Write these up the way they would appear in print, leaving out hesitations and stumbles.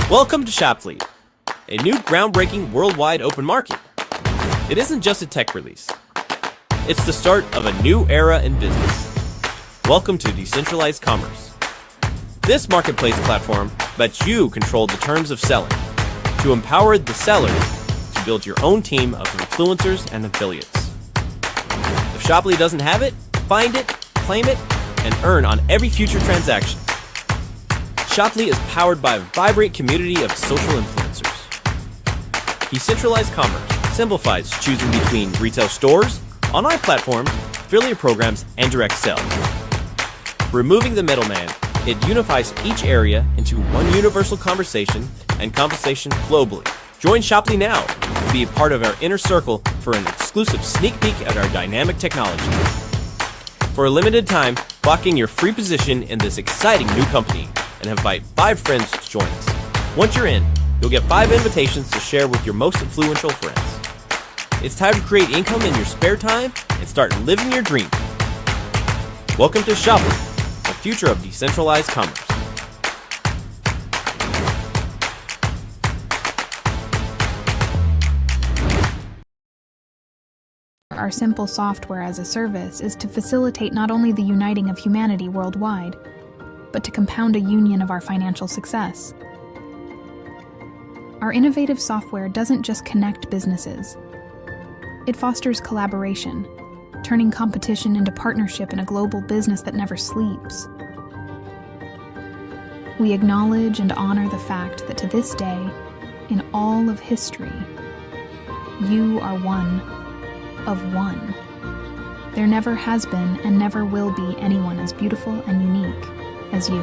Welcome to Shopfleet, a new groundbreaking worldwide open market. It isn't just a tech release. It's the start of a new era in business. Welcome to decentralized commerce. This marketplace platform lets you control the terms of selling, to empower the sellers to build your own team of influencers and affiliates. If Shopfleet doesn't have it, find it, claim it, and earn on every future transaction. Shopfleet is powered by a vibrant community of social influencers. Decentralized commerce simplifies choosing between retail stores, online platforms, affiliate programs, and direct sales. Removing the middleman, it unifies each area into one universal conversation and compensation globally. Join Shopfleet now to be a part of our inner circle for an exclusive sneak peek at our dynamic technology. For a limited time, lock in your free position in this exciting new company and invite 5 friends to join us. Once you're in, you'll get 5 invitations to share with your most influential friends. It's time to create income in your spare time and start living your dream. Welcome to Shopfleet, the future of decentralized commerce. Our simple software as a service is to facilitate not only the uniting of humanity worldwide, but to compound a union of our financial success. Our innovative software doesn't just connect businesses. It fosters collaboration, turning competition into partnership in a global business that never sleeps. We acknowledge and honor the fact that to this day, in all of history, you are one of one. There never has been and never will be anyone as beautiful and unique as you.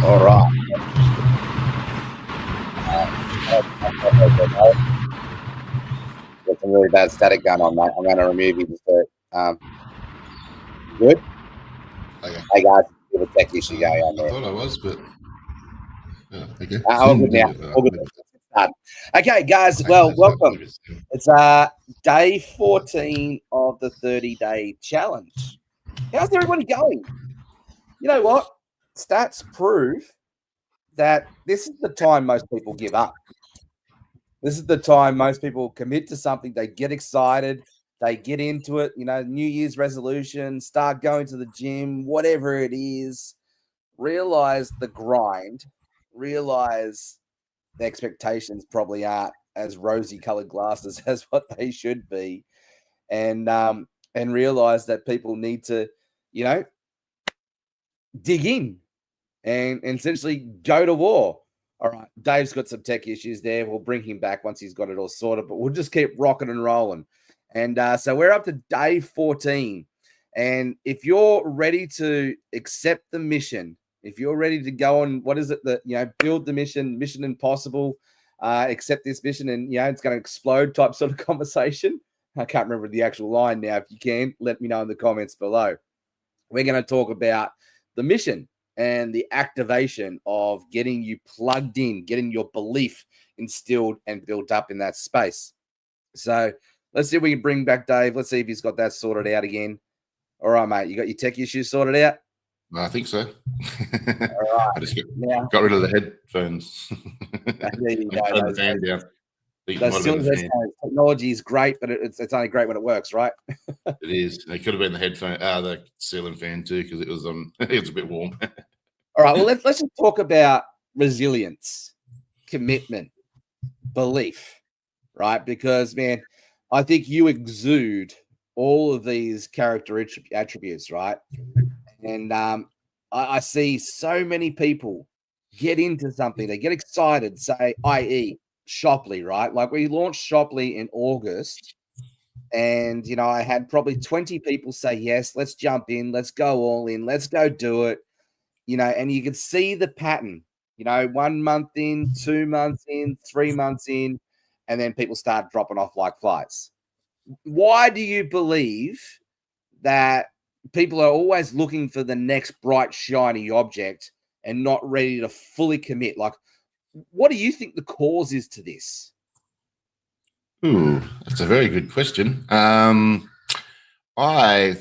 All right. Got some really bad static going on, mate. I'm going to remove you just to, good? Okay. Hey, guys, we have a tech issue going on I there. thought I was, but yeah, okay. All good now. All good. Okay, guys, well, welcome. It's day 14 of the 30-day challenge. How's everybody going? You know what? Stats prove that this is the time most people give up. This is the time most people commit to something. They get excited. They get into it. You know, New Year's resolution, start going to the gym, whatever it is. Realize the grind. Realize the expectations probably aren't as rosy-colored glasses as what they should be. And realize that people need to, you know, dig in and essentially go to war. All right, Dave's got some tech issues there. We'll bring him back once he's got it all sorted, but we'll just keep rocking and rolling. And so we're up to day 14. And if you're ready to accept the mission, if you're ready to go on, what is it that, you know, build the mission, Mission Impossible, accept this mission and, you know, it's going to explode type sort of conversation. I can't remember the actual line now. If you can, let me know in the comments below. we're going to talk about the mission and the activation of getting you plugged in, getting your belief instilled and built up in that space. So let's see if we can bring back Dave. Let's see if he's got that sorted out again. All right, mate. You got your tech issues sorted out? I think so. All I just Now, got rid of the headphones. there you I go. turned the fan down. I think it Those might have been silly the fan. headphones. Technology is great, but it's only great when it works, right? It is. It could have been the headphone, the ceiling fan too, because it was it was a bit warm. All right. Well, let's just talk about resilience, commitment, belief, right? Because man, I think you exude all of these character attributes, right? And I see so many people get into something, they get excited, say, i.e., Shopley, right? Like we launched Shopley in August, and I had probably 20 people say, yes, let's jump in, let's go all in, let's go do it, and you could see the pattern, 1 month in, 2 months in, 3 months in, and then people start dropping off like flies. Why do you believe that people are always looking for the next bright, shiny object and not ready to fully commit? Like, what do you think the cause is to this? Ooh, that's a very good question. I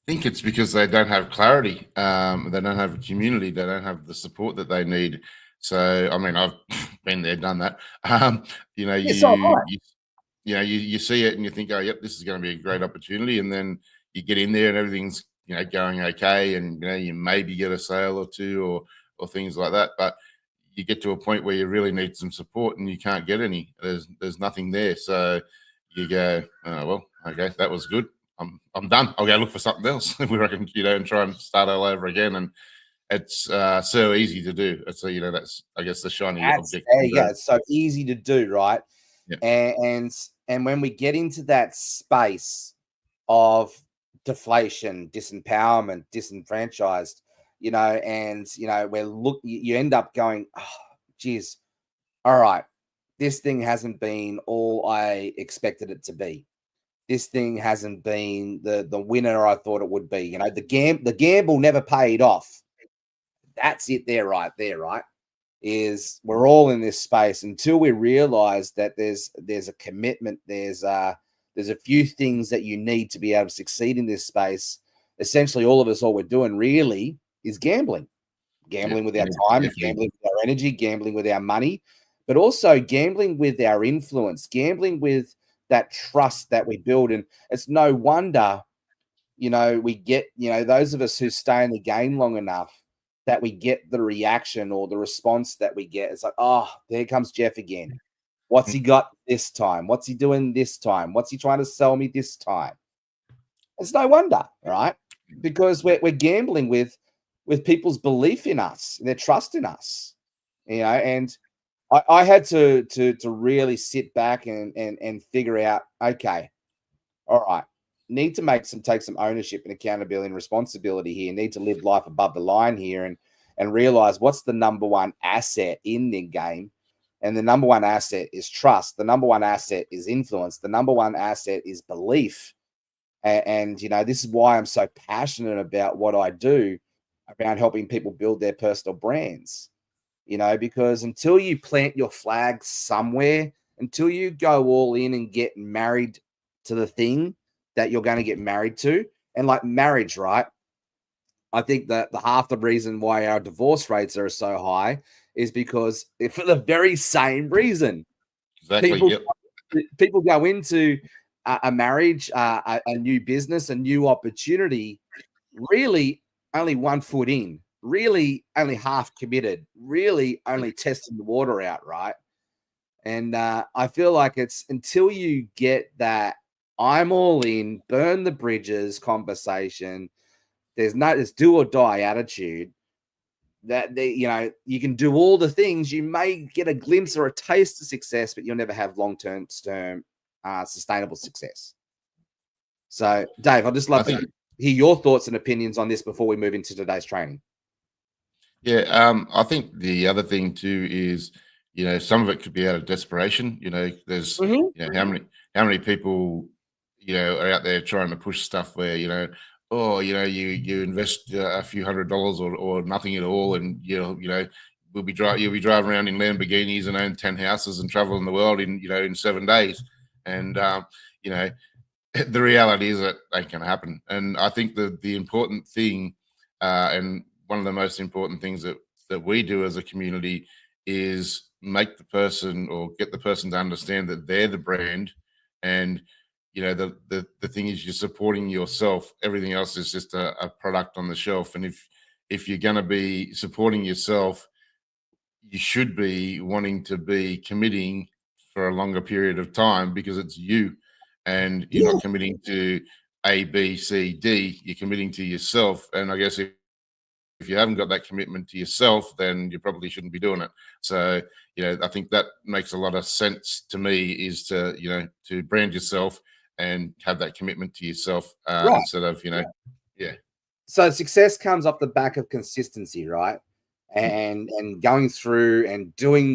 think it's because they don't have clarity. They don't have a community. They don't have the support that they need. So, I mean, I've been there, done that. Yeah, so am I. You see it and you think, oh, yep, this is going to be a great opportunity, and then you get in there and everything's going okay, and you maybe get a sale or two or things like that, but you get to a point where you really need some support and you can't get any. There's nothing there, so you go, oh, well, okay, that was good. I'm done. I'll go look for something else. We reckon, and try and start all over again. And it's so easy to do. It's that's, I guess, the shiny object. There you go. It's so easy to do, right? Yeah. And when we get into that space of deflation, disempowerment, disenfranchised, you end up going, oh, geez, all right, this thing hasn't been all I expected it to be. This thing hasn't been the winner I thought it would be. The gamble never paid off. That's it there, right? Is we're all in this space until we realize that there's a commitment, there's a few things that you need to be able to succeed in this space. Essentially, all we're doing really is gambling with our time, gambling with our energy, gambling with our money, but also gambling with our influence, gambling with that trust that we build. And it's no wonder, we get, those of us who stay in the game long enough, that we get the reaction or the response that we get. It's like, oh, there comes Jeff again. What's he got this time? What's he doing this time? What's he trying to sell me this time? It's no wonder, right? Because we're gambling with people's belief in us, their trust in us, and I had to really sit back and figure out, okay, all right, need to take some ownership and accountability and responsibility here. Need to live life above the line here and realize what's the number one asset in the game. And the number one asset is trust. The number one asset is influence. The number one asset is belief. And this is why I'm so passionate about what I do around helping people build their personal brands. Because until you plant your flag somewhere, until you go all in and get married to the thing that you're going to get married to, and like marriage, right? I think that the half the reason why our divorce rates are so high is because for the very same reason. Exactly. People go into a marriage, a new business, a new opportunity, really only 1 foot in, really only half committed, really only testing the water out, right? And I feel like it's until you get that I'm all in, burn the bridges conversation, there's do or die attitude, that you can do all the things, you may get a glimpse or a taste of success, but you'll never have long-term sustainable success. So Dave, I'd just love to hear your thoughts and opinions on this before we move into today's training. Yeah, I think the other thing too is, some of it could be out of desperation. There's how many people, are out there trying to push stuff where, or you invest a few $100 or nothing at all, and you'll be driving around in Lamborghinis and own 10 houses and traveling the world in 7 days. And the reality is that ain't going to happen. And I think the important thing, and one of the most important things that we do as a community, is make the person, or get the person to understand that they're the brand. And the thing is, you're supporting yourself. Everything else is just a product on the shelf. And if you're going to be supporting yourself, you should be wanting to be committing for a longer period of time, because it's you, and you're not committing to A, B, C, D. You're committing to yourself. And I guess if you haven't got that commitment to yourself, then you probably shouldn't be doing it. So, I think that makes a lot of sense to me, is to brand yourself and have that commitment to yourself, Right. instead of, yeah. So success comes off the back of consistency, right? And going through and doing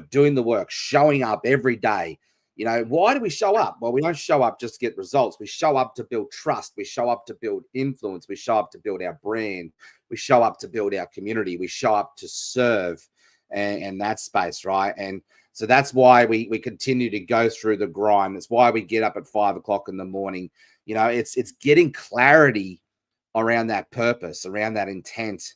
doing the work, showing up every day. Why do we show up? Well, we don't show up just to get results. We show up to build trust. We show up to build influence. We show up to build our brand. We show up to build our community. We show up to serve and that space, right? And so that's why we continue to go through the grind. That's why we get up at 5 o'clock in the morning. It's getting clarity around that purpose, around that intent.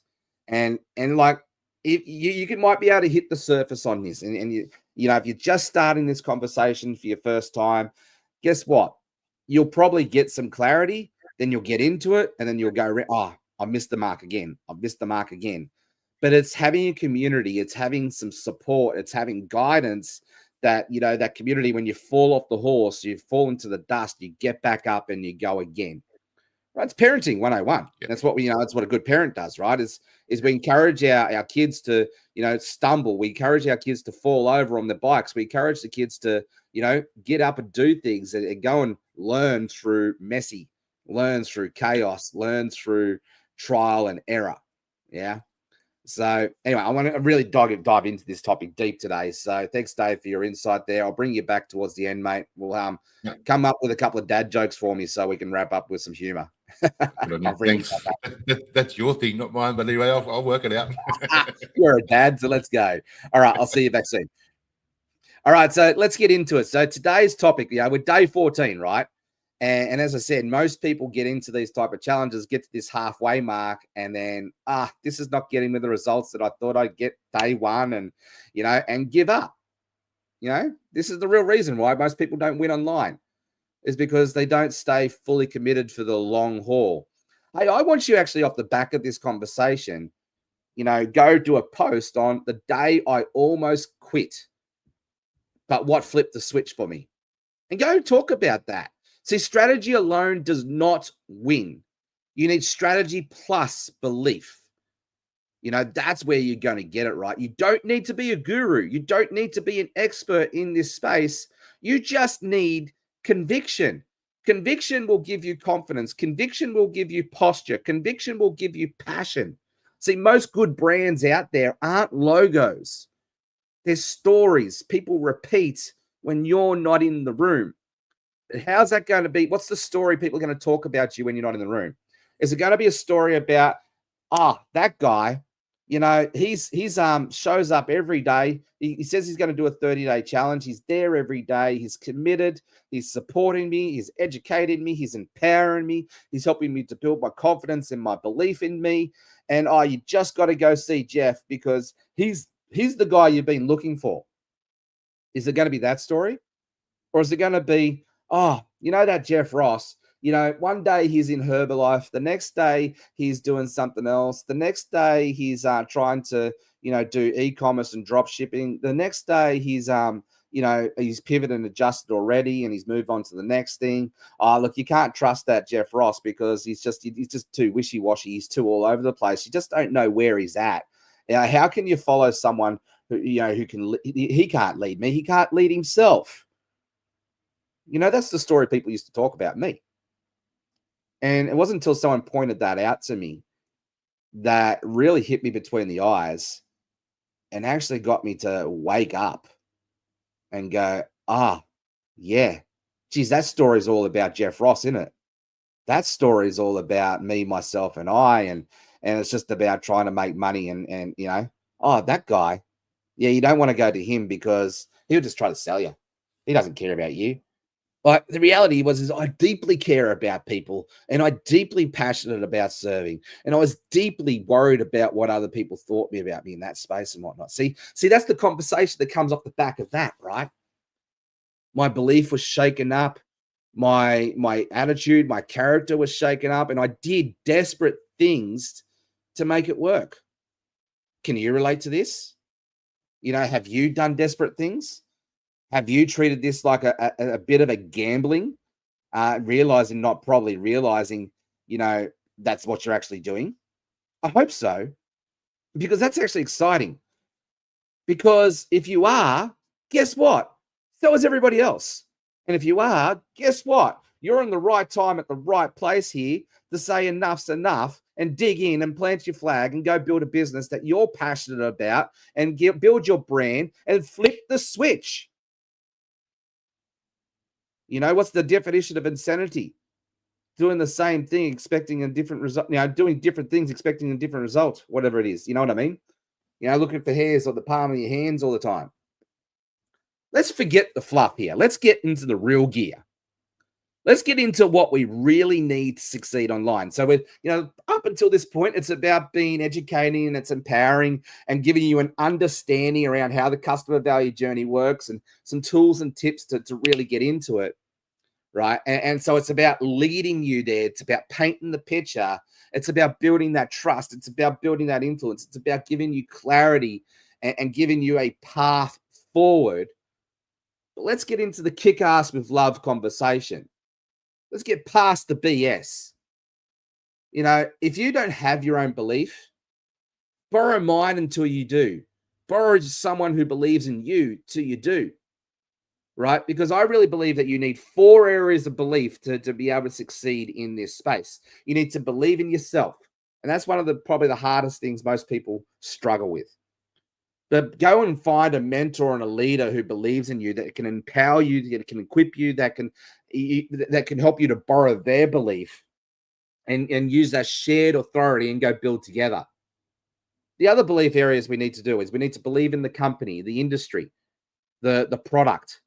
And like, if you might be able to hit the surface on this, and if you're just starting this conversation for your first time, guess what? You'll probably get some clarity, then you'll get into it, and then you'll go, oh, I missed the mark again. I've missed the mark again. But it's having a community, it's having some support, it's having guidance that, that community, when you fall off the horse, you fall into the dust, you get back up and you go again. Right, it's parenting 101. Yeah. That's what that's what a good parent does, right? Is we encourage our kids to, stumble. We encourage our kids to fall over on the bikes. We encourage the kids to, get up and do things and go and learn through messy, learn through chaos, learn through trial and error. Yeah. So anyway, I want to really dive into this topic deep today. So thanks, Dave, for your insight there. I'll bring you back towards the end, mate. We'll come up with a couple of dad jokes for me so we can wrap up with some humor. Thanks. That's your thing, not mine. But anyway, I'll work it out. You're a dad, so let's go. All right, I'll see you back soon. All right, so let's get into it. So today's topic, we're day 14, right? And as I said, most people get into these type of challenges, get to this halfway mark, and then, this is not getting me the results that I thought I'd get day one, and, and give up. This is the real reason why most people don't win online, is because they don't stay fully committed for the long haul. Hey, I want you actually, off the back of this conversation, go do a post on the day I almost quit, but what flipped the switch for me, and go talk about that. See, strategy alone does not win. You need strategy plus belief. That's where you're going to get it right. You don't need to be a guru. You don't need to be an expert in this space. You just need conviction. Conviction will give you confidence. Conviction will give you posture. Conviction will give you passion. See, most good brands out there aren't logos. They're stories people repeat when you're not in the room. How's that going to be? What's the story people are going to talk about you when you're not in the room? Is it going to be a story about, that guy, he's shows up every day. He says he's going to do a 30-day challenge. He's there every day. He's committed. He's supporting me. He's educating me. He's empowering me. He's helping me to build my confidence and my belief in me. And you just got to go see Jeff because he's the guy you've been looking for. Is it going to be that story? Or is it going to be, that Jeff Ross, one day he's in Herbalife. The next day he's doing something else. The next day he's trying to, do e-commerce and drop shipping. The next day he's, he's pivoted and adjusted already and he's moved on to the next thing. Look, you can't trust that Jeff Ross because he's just too wishy-washy. He's too all over the place. You just don't know where he's at. How can you follow someone who he can't lead me. He can't lead himself. That's the story people used to talk about me. And it wasn't until someone pointed that out to me that really hit me between the eyes and actually got me to wake up and go, yeah, geez, that story's all about Jeff Ross, isn't it? That story is all about me, myself, and I, and it's just about trying to make money. And you know, oh, that guy, yeah, you don't want to go to him because he'll just try to sell you. He doesn't care about you. Like the reality was, is I deeply care about people, and I deeply passionate about serving, and I was deeply worried about what other people thought me about me in that space and whatnot. See, that's the conversation that comes off the back of that, right? My belief was shaken up, my attitude, my character was shaken up, and I did desperate things to make it work. Can you relate to this? You know, have you done desperate things? Have you treated this like a bit of a gambling, not probably realizing, you know, that's what you're actually doing? I hope so, because that's actually exciting. Because if you are, guess what? So is everybody else. And if you are, guess what? You're in the right time at the right place here to say enough's enough and dig in and plant your flag and go build a business that you're passionate about and build your brand and flip the switch. You know, what's the definition of insanity? Doing the same thing, expecting a different result. You know, doing different things, expecting a different result, whatever it is. You know what I mean? You know, looking for hairs on the palm of your hands all the time. Let's forget the fluff here. Let's get into the real gear. Let's get into what we really need to succeed online. So, with up until this point, it's about being educating and it's empowering and giving you an understanding around how the customer value journey works and some tools and tips to really get into it. Right. And so it's about leading you there. It's about painting the picture. It's about building that trust. It's about building that influence. It's about giving you clarity and giving you a path forward. But let's get into the kick-ass with love conversation. Let's get past the BS. You know, if you don't have your own belief, borrow mine until you do. Borrow someone who believes in you till you do. Right? Because I really believe that you need 4 areas of belief to be able to succeed in this space. You need to believe in yourself. And that's one of probably the hardest things most people struggle with. But go and find a mentor and a leader who believes in you, that can empower you, that can equip you, that can help you to borrow their belief and use that shared authority and go build together. The other belief areas we need to do is we need to believe in the company, the industry, the product.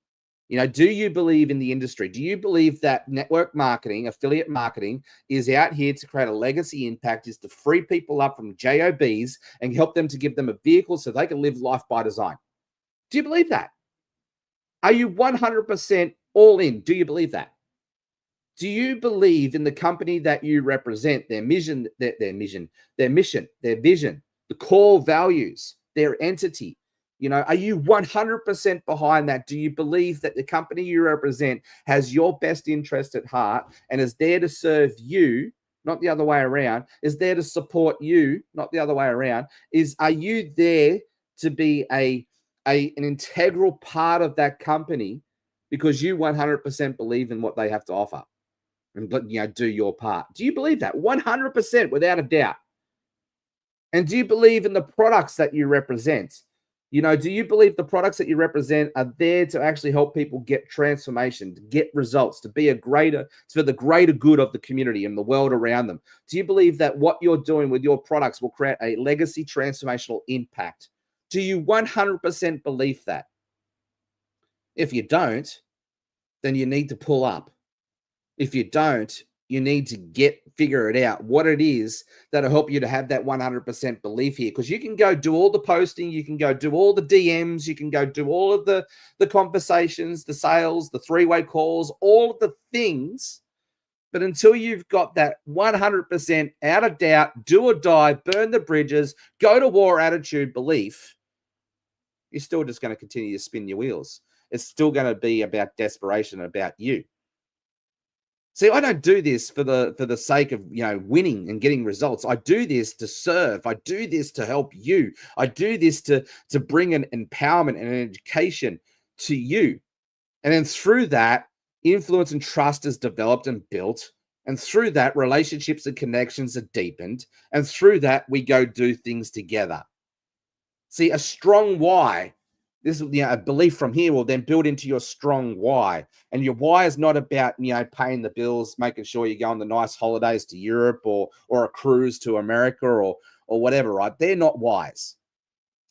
You know, do you believe in the industry? Do you believe that network marketing, affiliate marketing is out here to create a legacy impact, is to free people up from JOBs and help them to give them a vehicle so they can live life by design? Do you believe that? Are you 100% all in? Do you believe that? Do you believe in the company that you represent, their mission, their mission, their vision, the core values, their entity? You know, are you 100% behind that? Do you believe that the company you represent has your best interest at heart and is there to serve you, not the other way around, is there to support you, not the other way around? Are you there to be an integral part of that company because you 100% believe in what they have to offer and, you know, do your part? Do you believe that? 100% without a doubt. And do you believe in the products that you represent? You know, do you believe the products that you represent are there to actually help people get transformation, to get results, to be for the greater good of the community and the world around them? Do you believe that what you're doing with your products will create a legacy transformational impact? Do you 100% believe that? If you don't, then you need to pull up. If you don't, you need to figure it out, what it is that'll help you to have that 100% belief here. Because you can go do all the posting, you can go do all the DMs, you can go do all of the conversations, the sales, the 3-way calls, all of the things. But until you've got that 100% out of doubt, do or die, burn the bridges, go to war attitude belief, you're still just going to continue to spin your wheels. It's still going to be about desperation, about you. See, I don't do this for the sake of, you know, winning and getting results. I do this to serve. I do this to help you. I do this to bring an empowerment and an education to you. And then through that, influence and trust is developed and built. And through that, relationships and connections are deepened. And through that, we go do things together. See, a strong why This, a belief from here will then build into your strong why. And your why is not about, paying the bills, making sure you go on the nice holidays to Europe or a cruise to America or whatever, right? They're not whys.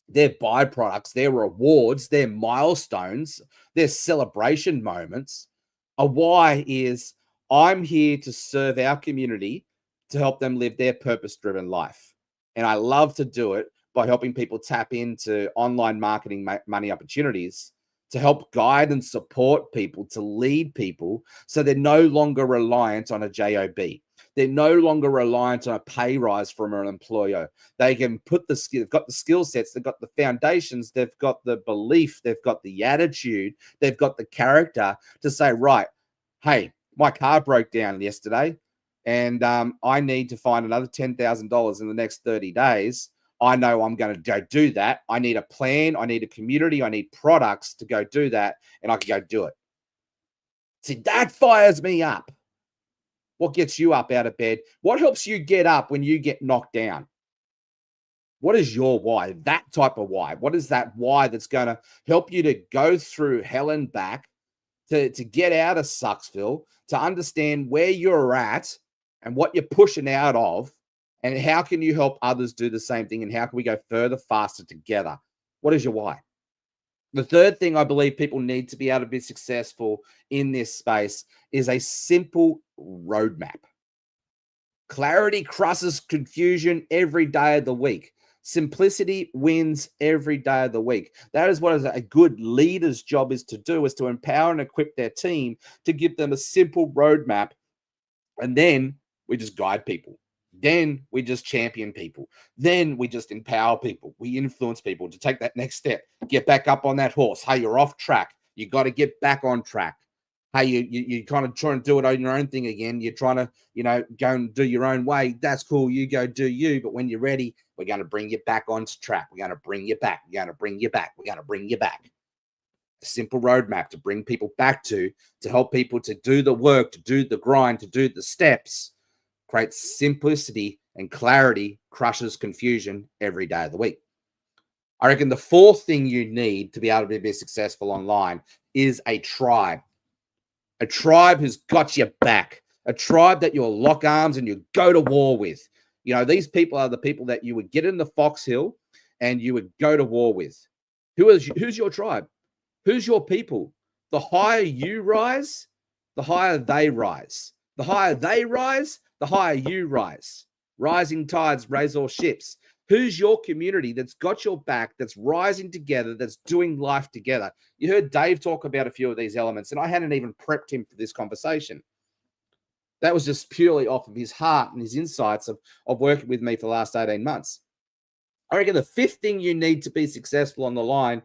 They're byproducts, they're rewards, they're milestones, they're celebration moments. A why is, I'm here to serve our community to help them live their purpose-driven life. And I love to do it by helping people tap into online marketing money opportunities to help guide and support people, to lead people so they're no longer reliant on a job. They're no longer reliant on a pay rise from an employer. They can put they've got the skill sets, they've got the foundations, they've got the belief, they've got the attitude, they've got the character to say, right, hey, my car broke down yesterday and I need to find another $10,000 in the next 30 days. I know I'm going to go do that. I need a plan. I need a community. I need products to go do that, and I can go do it. See, that fires me up. What gets you up out of bed? What helps you get up when you get knocked down? What is your why? That type of why. What is that why that's going to help you to go through hell and back, to get out of Sucksville, to understand where you're at and what you're pushing out of, and how can you help others do the same thing, and how can we go further, faster together? What is your why? The third thing I believe people need to be able to be successful in this space is a simple roadmap. Clarity crushes confusion every day of the week. Simplicity wins every day of the week. That is what a good leader's job is to do, is to empower and equip their team to give them a simple roadmap. And then we just guide people. Then we just champion people. Then we just empower people. We influence people to take that next step, get back up on that horse. Hey, you're off track. You got to get back on track. Hey, you kind of try and do it on your own thing again. You're trying to, go and do your own way. That's cool. You go do you. But when you're ready, we're going to bring you back onto track. We're going to bring you back. We're going to bring you back. We're going to bring you back. A simple roadmap to bring people back to help people to do the work, to do the grind, to do the steps. Creates simplicity and clarity, crushes confusion every day of the week. I reckon the fourth thing you need to be able to be successful online is a tribe. A tribe who's got your back. A tribe that you'll lock arms and you go to war with. These people are the people that you would get in the foxhill and you would go to war with. Who's your tribe? Who's your people? The higher you rise, the higher they rise. The higher they rise, the higher you rise. Rising tides raise all ships. Who's your community that's got your back, that's rising together, that's doing life together? You heard Dave talk about a few of these elements, and I hadn't even prepped him for this conversation. That was just purely off of his heart and his insights of working with me for the last 18 months. I reckon the fifth thing you need to be successful on the line,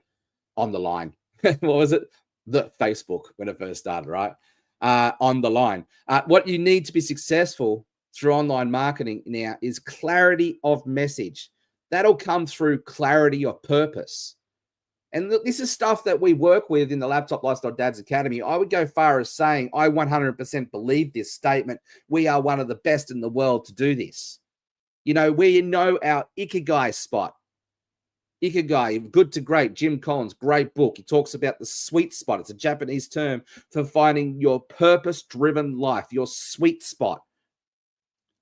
what was it? The Facebook, when it first started, right? On the line. What you need to be successful through online marketing now is clarity of message. That'll come through clarity of purpose. And this is stuff that we work with in the Laptop Lifestyle Dads Academy. I would go far as saying I 100% believe this statement. We are one of the best in the world to do this. We know our Ikigai spot. Ikigai, Good to Great, Jim Collins, great book. He talks about the sweet spot. It's a Japanese term for finding your purpose-driven life, your sweet spot.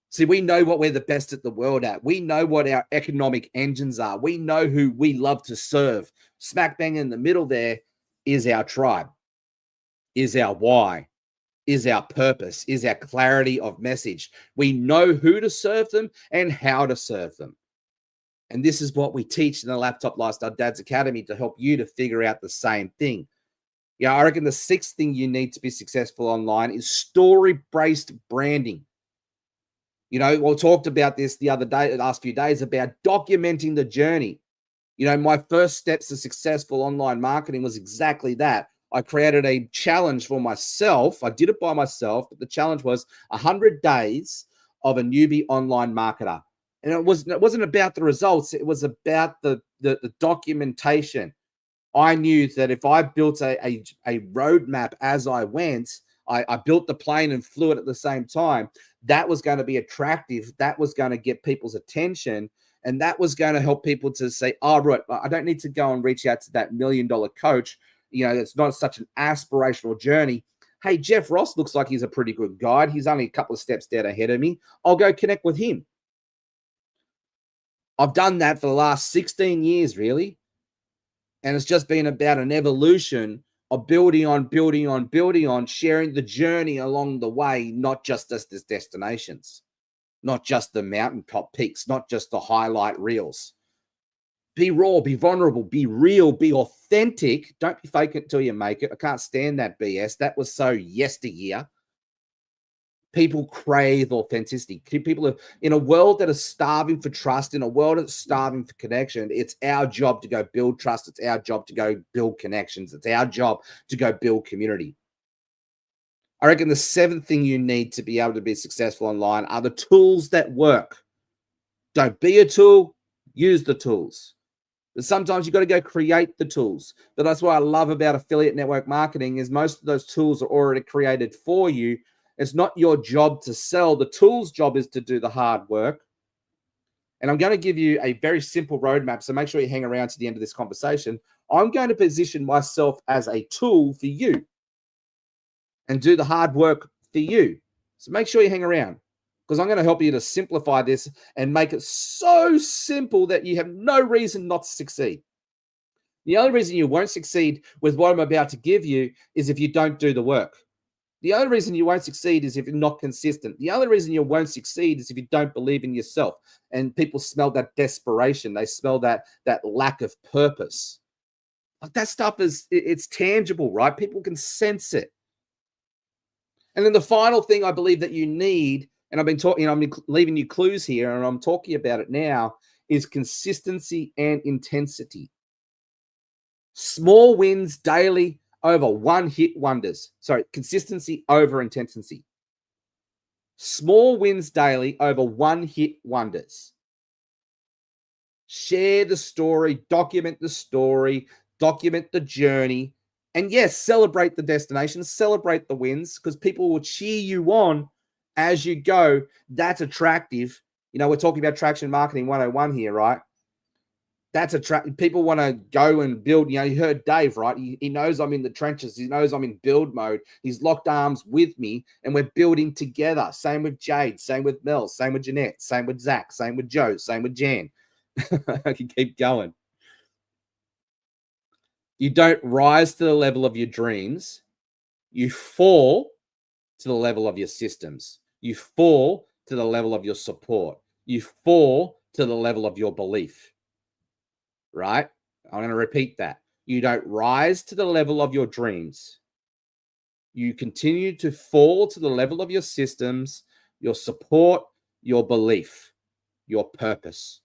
See, we know what we're the best at the world at. We know what our economic engines are. We know who we love to serve. Smack bang in the middle there is our tribe, is our why, is our purpose, is our clarity of message. We know who to serve them and how to serve them. And this is what we teach in the Laptop Lifestyle Dads Academy to help you to figure out the same thing. I reckon the sixth thing you need to be successful online is story-based branding. We talked about this the last few days about documenting the journey. My first steps to successful online marketing was exactly that. I created a challenge for myself. I did it by myself, but the challenge was 100 days of a newbie online marketer. And it wasn't about the results. It was about the documentation. I knew that if I built a roadmap as I went, I built the plane and flew it at the same time. That was going to be attractive. That was going to get people's attention. And that was going to help people to say, oh, right, I don't need to go and reach out to that $1 million coach. It's not such an aspirational journey. Hey, Jeff Ross looks like he's a pretty good guide. He's only a couple of steps down ahead of me. I'll go connect with him. I've done that for the last 16 years, really. And it's just been about an evolution of building on, sharing the journey along the way, not just as the destinations, not just the mountaintop peaks, not just the highlight reels. Be raw, be vulnerable, be real, be authentic. Don't be fake it till you make it. I can't stand that BS. That was so yesteryear. People crave authenticity. People are in a world that is starving for trust, in a world that's starving for connection. It's our job to go build trust. It's our job to go build connections. It's our job to go build community. I reckon the seventh thing you need to be able to be successful online are the tools that work. Don't be a tool, use the tools. But sometimes you've got to go create the tools. But that's what I love about affiliate network marketing is most of those tools are already created for you. It's not your job to sell. The tool's job is to do the hard work. And I'm going to give you a very simple roadmap. So make sure you hang around to the end of this conversation. I'm going to position myself as a tool for you and do the hard work for you. So make sure you hang around because I'm going to help you to simplify this and make it so simple that you have no reason not to succeed. The only reason you won't succeed with what I'm about to give you is if you don't do the work. The only reason you won't succeed is if you're not consistent. The only reason you won't succeed is if you don't believe in yourself. And people smell that desperation. They smell that lack of purpose. Like that stuff it's tangible, right? People can sense it. And then the final thing I believe that you need, and I've been leaving you clues here, and I'm talking about it now, is consistency and intensity. Small wins daily over one-hit wonders. Sorry, consistency over intensity. Small wins daily over one-hit wonders. Share the story, document the journey, and yes, celebrate the destinations, celebrate the wins, because people will cheer you on as you go. That's attractive. We're talking about traction marketing 101 here, right? That's attractive. People want to go and build. You heard Dave, right? He knows I'm in the trenches. He knows I'm in build mode. He's locked arms with me, and we're building together. Same with Jade, same with Mel, same with Jeanette, same with Zach, same with Joe, same with Jan. I can keep going. You don't rise to the level of your dreams. You fall to the level of your systems. You fall to the level of your support. You fall to the level of your belief. Right? I'm going to repeat that. You don't rise to the level of your dreams. You continue to fall to the level of your systems, your support, your belief, your purpose.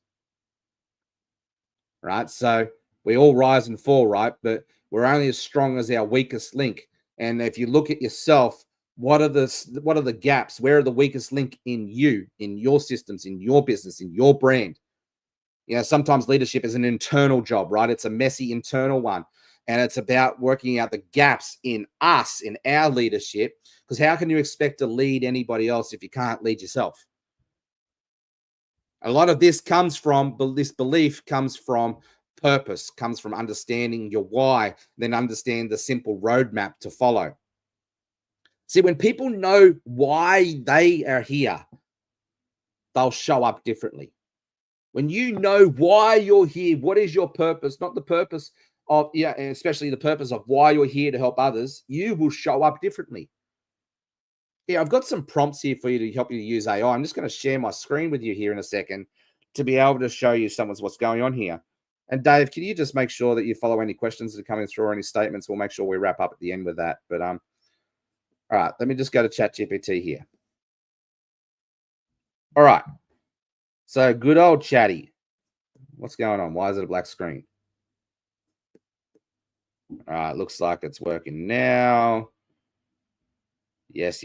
Right? So we all rise and fall, right? But we're only as strong as our weakest link. And if you look at yourself, what are the gaps? Where are the weakest link in you, in your systems, in your business, in your brand? Sometimes leadership is an internal job, right? It's a messy internal one. And it's about working out the gaps in us, in our leadership, because how can you expect to lead anybody else if you can't lead yourself? A lot of this belief comes from purpose, comes from understanding your why, then understand the simple roadmap to follow. See, when people know why they are here, they'll show up differently. When you know why you're here, what is your purpose, not the purpose of, especially the purpose of why you're here to help others, you will show up differently. I've got some prompts here for you to help you to use AI. I'm just going to share my screen with you here in a second to be able to show you what's going on here. And Dave, can you just make sure that you follow any questions that are coming through or any statements? We'll make sure we wrap up at the end with that. But all right, let me just go to ChatGPT here. All right. So good old Chatty. What's going on? Why is it a black screen? All right, looks like it's working now. Yes.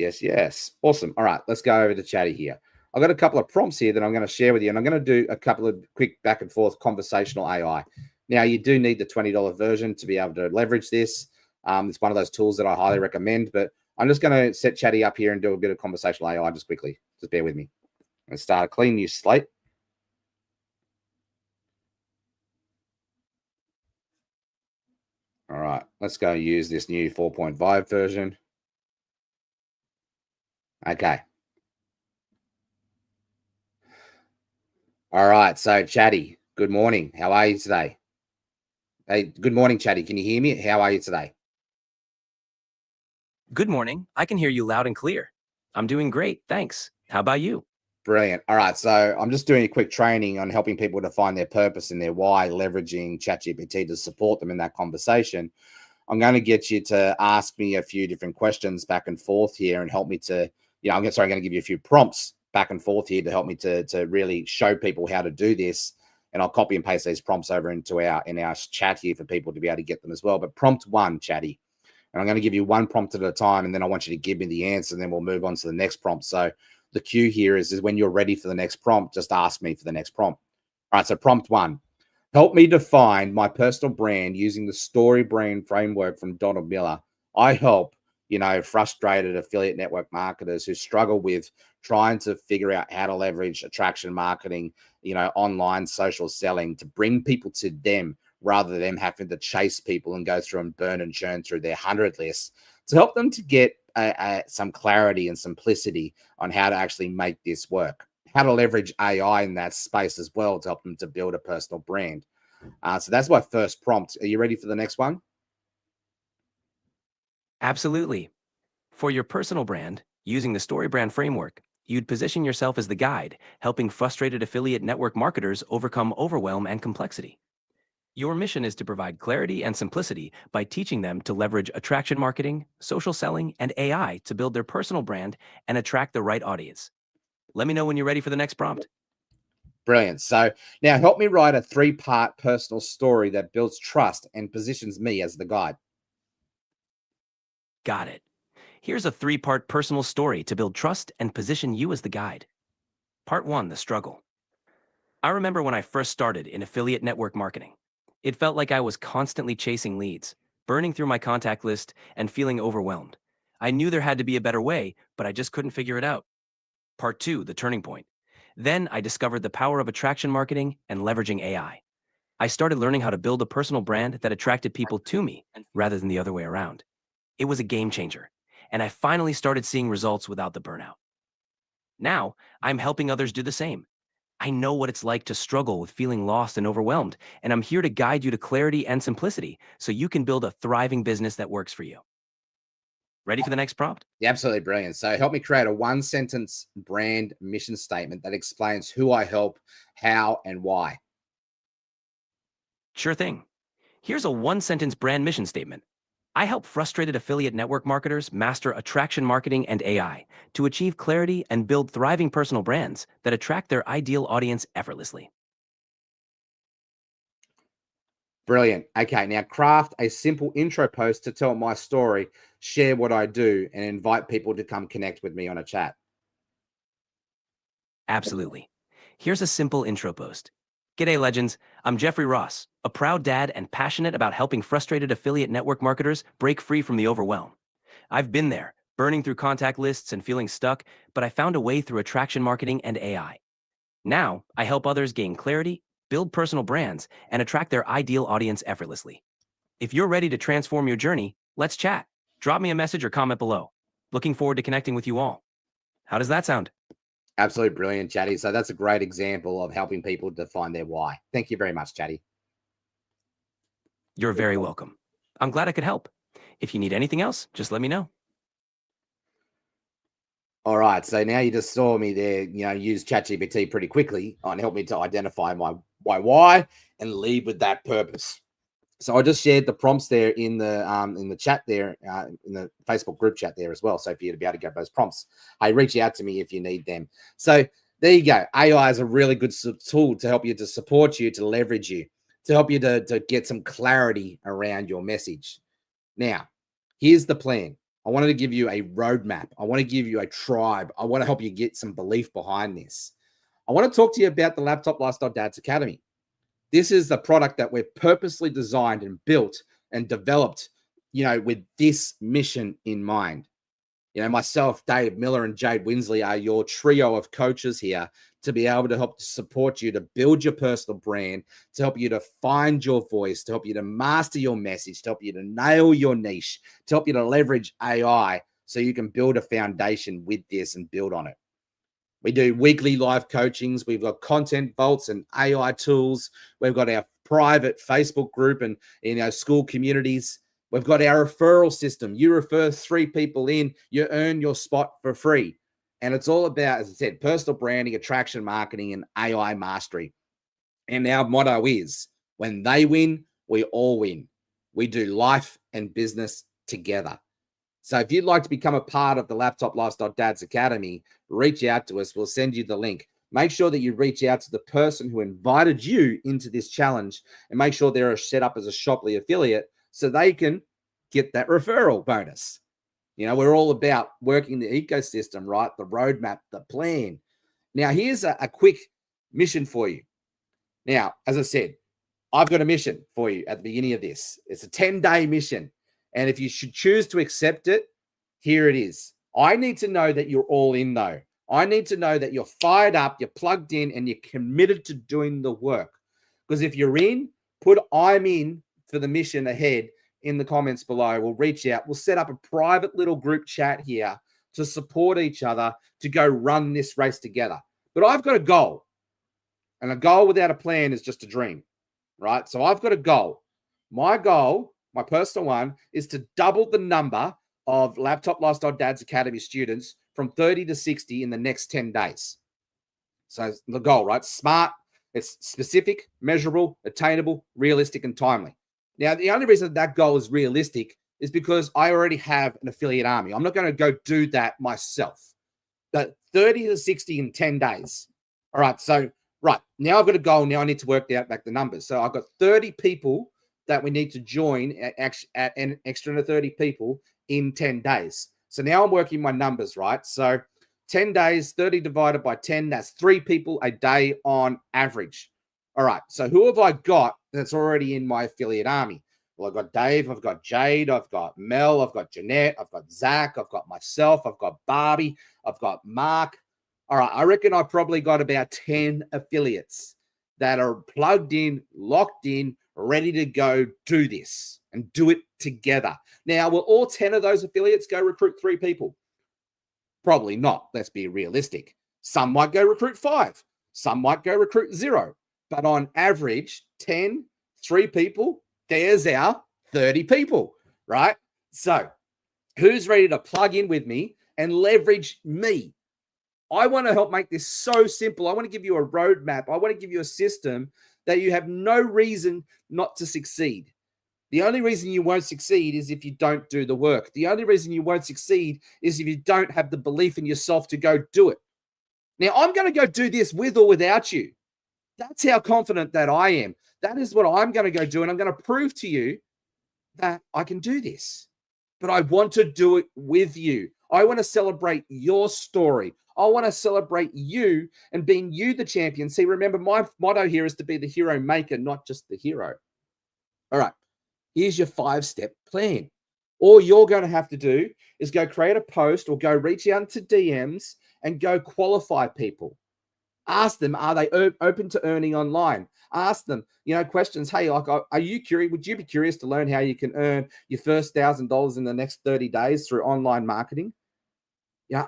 Awesome. All right, let's go over to Chatty here. I've got a couple of prompts here that I'm going to share with you, and I'm going to do a couple of quick back and forth conversational AI. Now, you do need the $20 version to be able to leverage this. It's one of those tools that I highly recommend, but I'm just going to set Chatty up here and do a bit of conversational AI just quickly. Just bear with me. I'm going to start a clean new slate. All right, let's go use this new 4.5 version. Okay. All right, so Chatty, good morning. How are you today? Hey, good morning, Chatty. Can you hear me? How are you today? Good morning. I can hear you loud and clear. I'm doing great, thanks. How about you? Brilliant. All right, so I'm just doing a quick training on helping people to find their purpose and their why, leveraging ChatGPT to support them in that conversation. I'm going to get you to ask me a few different questions back and forth here and help me to, I'm going to give you a few prompts back and forth here to help me to really show people how to do this. And I'll copy and paste these prompts over into our chat here for people to be able to get them as well. But prompt one, Chatty, and I'm going to give you one prompt at a time, and then I want you to give me the answer, and then we'll move on to the next prompt. So the cue here is when you're ready for the next prompt, just ask me for the next prompt. All right, so prompt one. Help me define my personal brand using the story brand framework from Donald Miller. I help, frustrated affiliate network marketers who struggle with trying to figure out how to leverage attraction marketing, online social selling to bring people to them rather than them having to chase people and go through and burn and churn through their 100 lists, to help them to get some clarity and simplicity on how to actually make this work, how to leverage AI in that space as well to help them to build a personal brand. So that's my first prompt. Are you ready for the next one? Absolutely. For your personal brand, using the story brand framework, you'd position yourself as the guide, helping frustrated affiliate network marketers overcome overwhelm and complexity. Your mission is to provide clarity and simplicity by teaching them to leverage attraction marketing, social selling, and AI to build their personal brand and attract the right audience. Let me know when you're ready for the next prompt. Brilliant. So now help me write a 3-part personal story that builds trust and positions me as the guide. Got it. Here's a 3-part personal story to build trust and position you as the guide. Part 1, the struggle. I remember when I first started in affiliate network marketing. It felt like I was constantly chasing leads, burning through my contact list, and feeling overwhelmed. I knew there had to be a better way, but I just couldn't figure it out. Part 2, the turning point. Then I discovered the power of attraction marketing and leveraging AI. I started learning how to build a personal brand that attracted people to me rather than the other way around. It was a game changer, and I finally started seeing results without the burnout. Now, I'm helping others do the same. I know what it's like to struggle with feeling lost and overwhelmed, and I'm here to guide you to clarity and simplicity so you can build a thriving business that works for you. Ready for the next prompt? Yeah, absolutely brilliant. So help me create a 1-sentence brand mission statement that explains who I help, how, and why. Sure thing. Here's a 1-sentence brand mission statement. I help frustrated affiliate network marketers master attraction marketing and AI to achieve clarity and build thriving personal brands that attract their ideal audience effortlessly. Brilliant. Okay, now craft a simple intro post to tell my story, share what I do, and invite people to come connect with me on a chat. Absolutely. Here's a simple intro post. G'day, legends. I'm Jeffrey Ross, a proud dad and passionate about helping frustrated affiliate network marketers break free from the overwhelm. I've been there, burning through contact lists and feeling stuck, but I found a way through attraction marketing and AI. Now, I help others gain clarity, build personal brands, and attract their ideal audience effortlessly. If you're ready to transform your journey, let's chat. Drop me a message or comment below. Looking forward to connecting with you all. How does that sound? Absolutely brilliant, Chatty. So that's a great example of helping people define their why. Thank you very much, Chatty. You're very welcome. I'm glad I could help. If you need anything else, just let me know. All right. So now you just saw me there, use ChatGPT pretty quickly and help me to identify my why and lead with that purpose. So I just shared the prompts there in the chat there, in the Facebook group chat there as well. So for you to be able to get those prompts, hey, reach out to me if you need them. So there you go. AI is a really good tool to help you, to support you, to leverage you, to help you to get some clarity around your message. Now, here's the plan. I wanted to give you a roadmap. I want to give you a tribe. I want to help you get some belief behind this. I want to talk to you about the Laptop Lifestyle Dads Academy. This is the product that we've purposely designed and built and developed, with this mission in mind. Myself, Dave Miller, and Jade Winsley are your trio of coaches here to be able to help support you to build your personal brand, to help you to find your voice, to help you to master your message, to help you to nail your niche, to help you to leverage AI so you can build a foundation with this and build on it. We do weekly live coachings. We've got content vaults and AI tools. We've got our private Facebook group and in our school communities. We've got our referral system. You refer 3 people in, you earn your spot for free. And it's all about, as I said, personal branding, attraction marketing, and AI mastery. And our motto is, when they win, we all win. We do life and business together. So if you'd like to become a part of the Laptop Lifestyle Dads Academy, reach out to us. We'll send you the link. Make sure that you reach out to the person who invited you into this challenge and make sure they're set up as a Shoply affiliate so they can get that referral bonus. We're all about working the ecosystem, right? The roadmap, the plan. Now, here's a quick mission for you. Now, as I said, I've got a mission for you at the beginning of this. It's a 10-day mission. And if you should choose to accept it, here it is. I need to know that you're all in, though. I need to know that you're fired up, you're plugged in, and you're committed to doing the work. Because if you're in, put I'm in for the mission ahead in the comments below. We'll reach out. We'll set up a private little group chat here to support each other to go run this race together. But I've got a goal. And a goal without a plan is just a dream, right? So I've got a goal. My goal, my personal one, is to double the number of Laptop Lifestyle Dads Academy students from 30 to 60 in the next 10 days. So the goal, right? Smart, it's specific, measurable, attainable, realistic, and timely. Now, the only reason that goal is realistic is because I already have an affiliate army. I'm not going to go do that myself. But 30 to 60 in 10 days. All right, so right, now I've got a goal. Now I need to work out back the numbers. So I've got 30 people that we need to join at an extra 30 people in 10 days. So now I'm working my numbers, right? So 10 days, 30 divided by 10, that's 3 people a day on average. All right, so who have I got that's already in my affiliate army? Well, I've got Dave, I've got Jade, I've got Mel, I've got Jeanette, I've got Zach, I've got myself, I've got Barbie, I've got Mark. All right, I reckon I probably got about 10 affiliates that are plugged in, locked in, ready to go do this and do it together. Now, will all 10 of those affiliates go recruit 3 people? Probably not. Let's be realistic. Some might go recruit 5. Some might go recruit 0. But on average, 10, 3 people, there's our 30 people, right? So who's ready to plug in with me and leverage me? I want to help make this so simple. I want to give you a roadmap. I want to give you a system that you have no reason not to succeed. The only reason you won't succeed is if you don't do the work. The only reason you won't succeed is if you don't have the belief in yourself to go do it. Now, I'm going to go do this with or without you. That's how confident that I am. That is what I'm going to go do. And I'm going to prove to you that I can do this. But I want to do it with you. I want to celebrate your story. I want to celebrate you and being you the champion. See, remember, my motto here is to be the hero maker, not just the hero. All right, here's your 5-step plan. All you're going to have to do is go create a post or go reach out to DMs and go qualify people. Ask them, are they open to earning online? Ask them, questions. Hey, like, are you curious? Would you be curious to learn how you can earn your first $1,000 in the next 30 days through online marketing?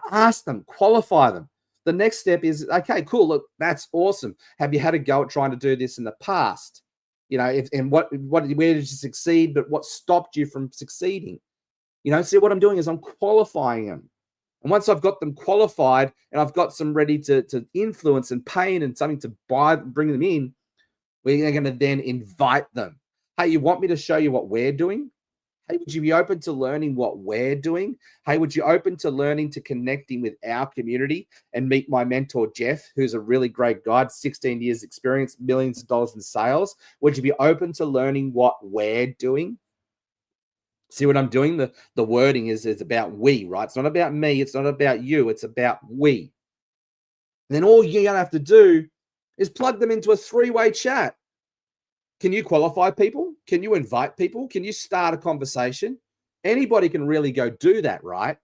Ask them, qualify them. The next step is, okay, cool. Look, that's awesome. Have you had a go at trying to do this in the past? Where did you succeed? But what stopped you from succeeding? See, what I'm doing is I'm qualifying them. And once I've got them qualified and I've got some ready to influence and pain and something to buy, bring them in, we're going to then invite them. Hey, you want me to show you what we're doing? Hey, would you be open to learning what we're doing? Hey, would you open to learning to connecting with our community and meet my mentor, Jeff, who's a really great guide, 16 years experience, millions of dollars in sales? Would you be open to learning what we're doing? See what I'm doing? The wording is about we, right? It's not about me. It's not about you. It's about we. And then all you're going to have to do is plug them into a 3-way chat. Can you qualify people? Can you invite people? Can you start a conversation? Anybody can really go do that, right?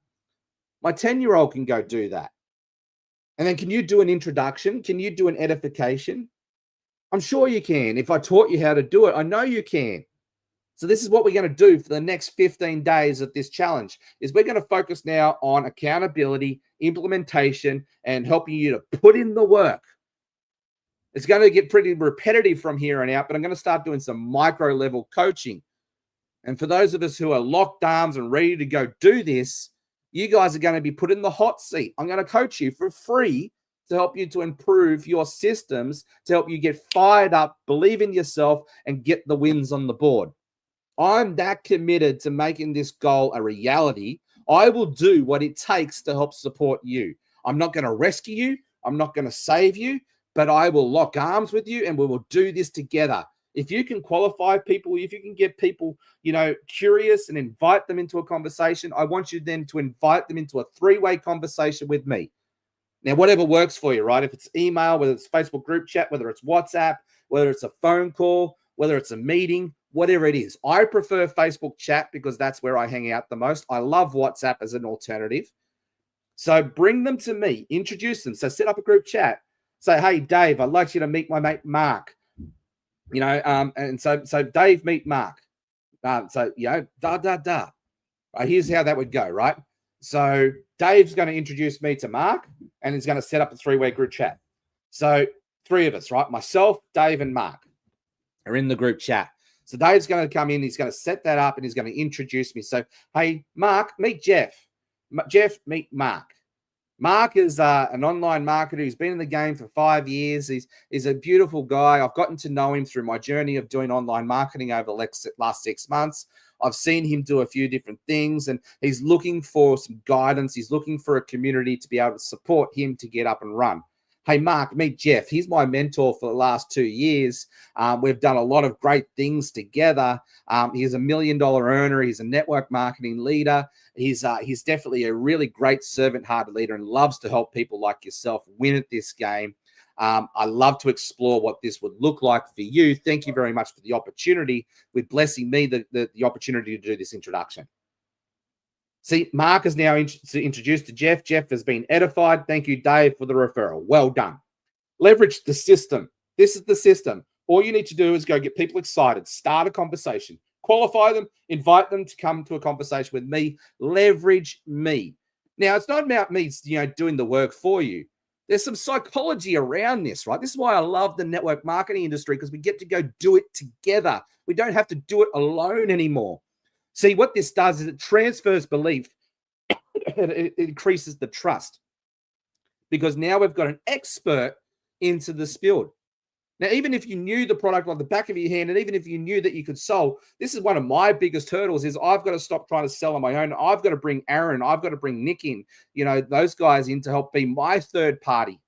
My 10-year-old can go do that. And then can you do an introduction? Can you do an edification? I'm sure you can. If I taught you how to do it, I know you can. So this is what we're going to do for the next 15 days of this challenge is we're going to focus now on accountability, implementation, and helping you to put in the work. It's going to get pretty repetitive from here on out, but I'm going to start doing some micro level coaching. And for those of us who are locked arms and ready to go do this, you guys are going to be put in the hot seat. I'm going to coach you for free to help you to improve your systems, to help you get fired up, believe in yourself, and get the wins on the board. I'm that committed to making this goal a reality. I will do what it takes to help support you. I'm not going to rescue you. I'm not going to save you, but I will lock arms with you and we will do this together. If you can qualify people, if you can get people, curious and invite them into a conversation, I want you then to invite them into a 3-way conversation with me. Now, whatever works for you, right? If it's email, whether it's Facebook group chat, whether it's WhatsApp, whether it's a phone call, whether it's a meeting, whatever it is. I prefer Facebook chat because that's where I hang out the most. I love WhatsApp as an alternative. So bring them to me, introduce them. So set up a group chat. Say, hey, Dave, I'd like you to meet my mate, Mark. And so Dave, meet Mark. Right, here's how that would go, right? So Dave's going to introduce me to Mark and he's going to set up a 3-way group chat. So 3 of us, right? Myself, Dave, and Mark are in the group chat. So Dave's going to come in, he's going to set that up and he's going to introduce me. So, hey, Mark, meet Jeff. Jeff, meet Mark. Mark is an online marketer who's been in the game for 5 years. He's a beautiful guy. I've gotten to know him through my journey of doing online marketing over the last 6 months. I've seen him do a few different things and he's looking for some guidance. He's looking for a community to be able to support him to get up and run. Hey, Mark, meet Jeff. He's my mentor for the last 2 years. We've done a lot of great things together. He's $1 million earner. He's a network marketing leader. He's definitely a really great servant-hearted leader and loves to help people like yourself win at this game. I love to explore what this would look like for you. Thank you very much for the opportunity with blessing me the opportunity to do this introduction. See, Mark is now introduced to Jeff. Jeff has been edified. Thank you, Dave, for the referral. Well done. Leverage the system. This is the system. All you need to do is go get people excited, start a conversation, qualify them, invite them to come to a conversation with me, leverage me. Now, it's not about me, doing the work for you. There's some psychology around this, right? This is why I love the network marketing industry because we get to go do it together. We don't have to do it alone anymore. See, what this does is it transfers belief and it increases the trust because now we've got an expert into this field. Now, even if you knew the product on the back of your hand and even if you knew that you could sell, this is one of my biggest hurdles is I've got to stop trying to sell on my own. I've got to bring Aaron, I've got to bring Nick in, those guys in to help be my third party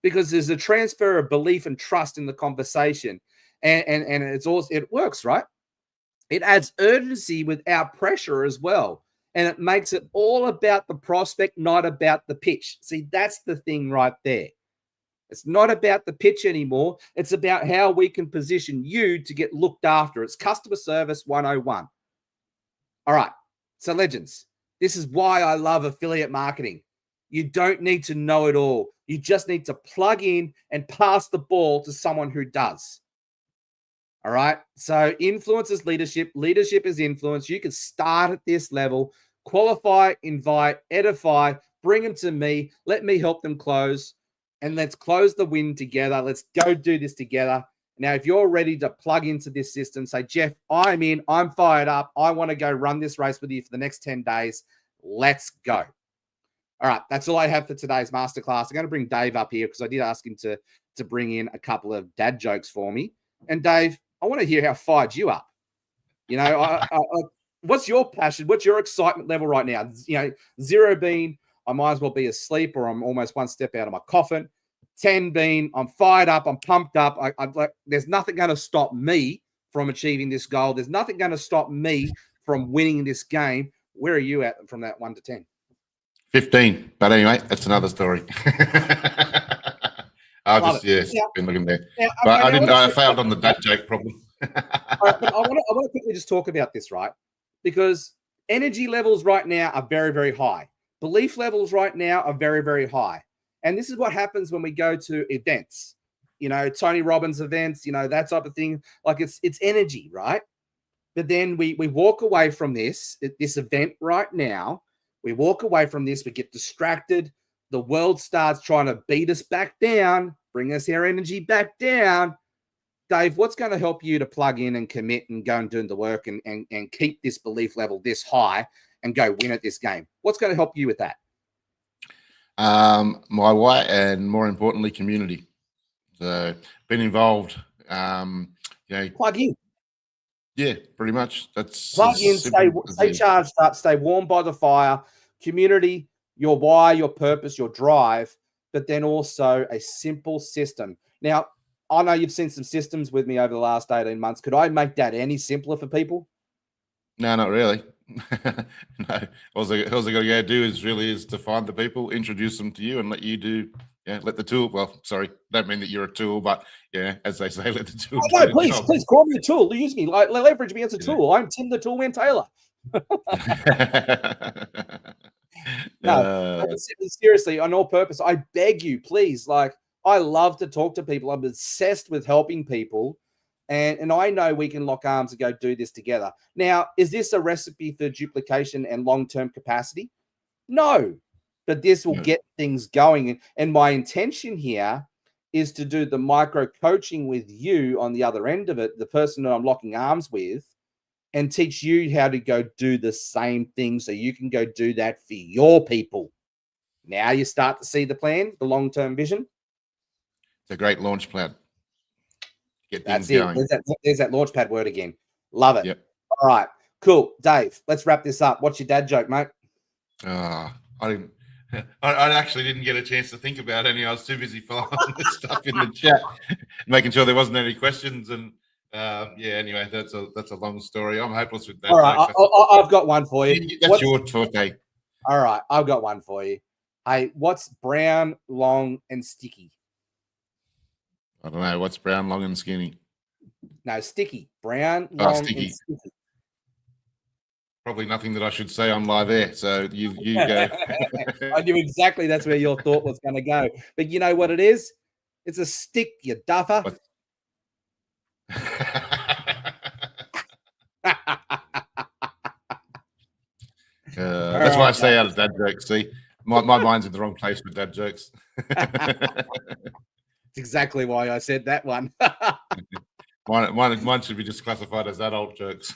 because there's a transfer of belief and trust in the conversation and it works, right? It adds urgency without pressure as well. And it makes it all about the prospect, not about the pitch. See, that's the thing right there. It's not about the pitch anymore. It's about how we can position you to get looked after. It's customer service 101. All right. So legends, this is why I love affiliate marketing. You don't need to know it all. You just need to plug in and pass the ball to someone who does. All right. So influence is leadership. Leadership is influence. You can start at this level, qualify, invite, edify, bring them to me. Let me help them close. And let's close the win together. Let's go do this together. Now, if you're ready to plug into this system, say, Jeff, I'm in. I'm fired up. I want to go run this race with you for the next 10 days. Let's go. All right. That's all I have for today's masterclass. I'm going to bring Dave up here because I did ask him to bring in a couple of dad jokes for me. And Dave, I want to hear how fired you up. What's your passion? What's your excitement level right now? 0 being I might as well be asleep or I'm almost one step out of my coffin. 10 being I'm fired up, I'm pumped up. I'm like, there's nothing going to stop me from achieving this goal. There's nothing going to stop me from winning this game. Where are you at from that 1 to 10? 15. But anyway, that's another story. Been looking there. But I failed on the dad joke problem. But I want to quickly just talk about this, right? Because energy levels right now are very, very high. Belief levels right now are very, very high. And this is what happens when we go to events, Tony Robbins events, that type of thing. Like it's energy, right? But then we walk away from this event right now. We walk away from this, we get distracted. The world starts trying to beat us back down, bring us our energy back down. Dave, what's going to help you to plug in and commit and go and do the work and keep this belief level this high and go win at this game? What's going to help you with that? My why, and more importantly, community. So been involved. Plug in. Yeah, pretty much. That's plug in, stay charged up, stay warm by the fire. Community, your why, your purpose, your drive, but then also a simple system. Now, I know you've seen some systems with me over the last 18 months. Could I make that any simpler for people? No, not really. No. All I got to go do is to find the people, introduce them to you, and let you do. Yeah, let the tool. Well, sorry, don't mean that you're a tool, but yeah, as they say, let the tool. Oh, no, please call me a tool. Use me, leverage me as a tool. I'm Tim the Toolman Taylor. No, seriously, on all purpose, I beg you, please. I love to talk to people. I'm obsessed with helping people. And I know we can lock arms and go do this together. Now, is this a recipe for duplication and long-term capacity? No, but this will get things going. And my intention here is to do the micro coaching with you on the other end of it, the person that I'm locking arms with, and teach you how to go do the same thing so you can go do that for your people. Now you start to see the plan, the long-term vision. It's a great launch plan. Get That's things it. going. There's that launchpad word again. Love it. Yep. All right. Cool. Dave, let's wrap this up. What's your dad joke, mate? I actually didn't get a chance to think about any. I was too busy following the stuff in the chat, making sure there wasn't any questions. And anyway, that's a long story. I'm hopeless with that. All right. I've got one for you. That's your forte. All right. I've got one for you. Hey, what's brown, long, and sticky? I don't know. What's brown, long, and skinny? No, sticky. Brown, long, sticky. and sticky. Probably nothing that I should say on live air. So you go. I knew exactly that's where your thought was going to go. But you know what it is? It's a stick, you duffer. That's why I stay out of dad jokes. See, my mind's in the wrong place with dad jokes. It's exactly why I said that one. Mine should be just classified as adult jokes.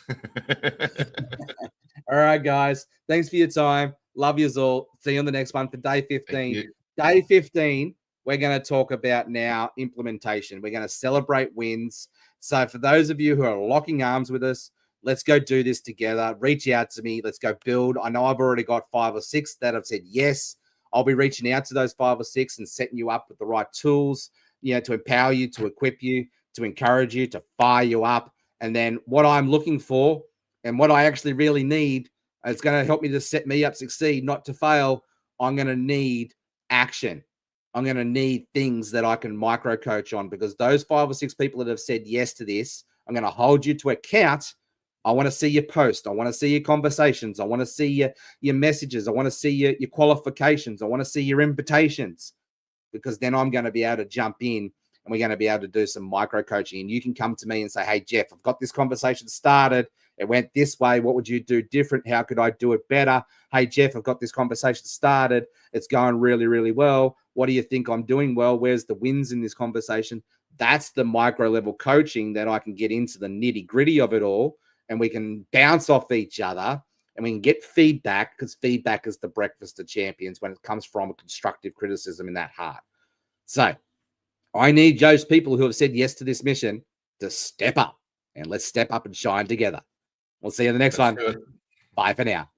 All right, guys. Thanks for your time. Love yous all. See you on the next one for day 15. Day 15, we're going to talk about now implementation. We're going to celebrate wins. So for those of you who are locking arms with us, let's go do this together. Reach out to me. Let's go build. I know I've already got 5 or 6 that have said yes. I'll be reaching out to those 5 or 6 and setting you up with the right tools, to empower you, to equip you, to encourage you, to fire you up. And then what I'm looking for and what I actually really need, it's going to help me to set me up, succeed, not to fail. I'm going to need action. I'm going to need things that I can micro coach on, because those 5 or 6 people that have said yes to this, I'm going to hold you to account. I want to see your post. I want to see your conversations. I want to see your messages. I want to see your qualifications. I want to see your invitations, because then I'm going to be able to jump in and we're going to be able to do some micro coaching. And you can come to me and say, hey, Jeff, I've got this conversation started. It went this way. What would you do different? How could I do it better? Hey, Jeff, I've got this conversation started. It's going really, really well. What do you think I'm doing well? Where's the wins in this conversation? That's the micro level coaching that I can get into the nitty gritty of it all. And we can bounce off each other and we can get feedback, because feedback is the breakfast of champions when it comes from a constructive criticism in that heart. So I need those people who have said yes to this mission to step up, and let's step up and shine together. We'll see you in the next one. Bye for now.